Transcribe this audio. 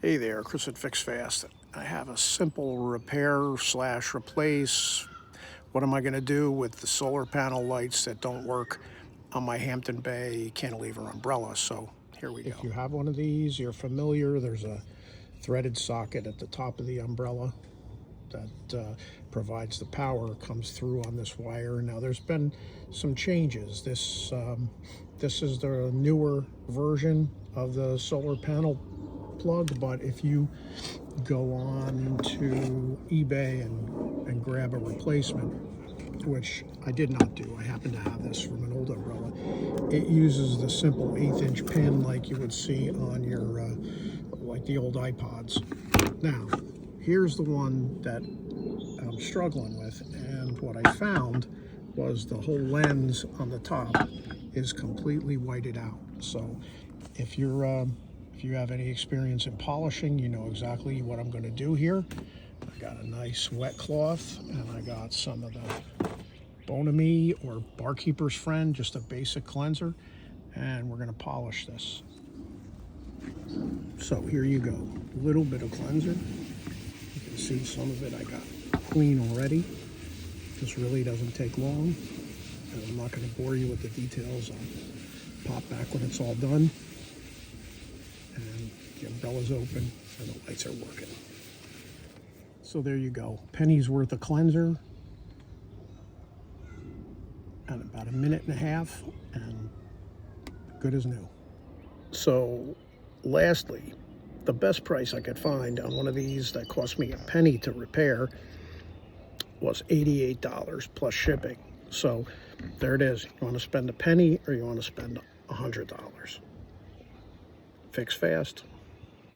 Hey there, Chris at Fix Fast. I have a simple repair slash replace. What am I going to do with the solar panel lights that don't work on my Hampton Bay cantilever umbrella? So here we go. If you have one of these, you're familiar. There's a threaded socket at the top of the umbrella that provides the power. Comes through on this wire. Now there's been some changes. This is the newer version of the solar panel plug, but if you go on to eBay and grab a replacement, which I did not do, I happen to have this from an old umbrella, it uses the simple 1/8-inch pin like you would see on your like the old iPods. Now here's the one that I'm struggling with, and what I found was the whole lens on the top is completely whited out. So if you have any experience in polishing, you know exactly what I'm going to do here. I got a nice wet cloth, and I got some of the Bonami or Barkeeper's Friend, just a basic cleanser, and we're going to polish this. So here you go, a little bit of cleanser. You can see some of it I got clean already. This really doesn't take long, and I'm not going to bore you with the details. I'll pop back when it's all done. And the umbrella's open and the lights are working. So there you go, penny's worth of cleanser and about 1.5 minutes, and good as new. So lastly, the best price I could find on one of these that cost me a penny to repair was $88 plus shipping. So there it is. You want to spend a penny or you want to spend $100? Fix Fast.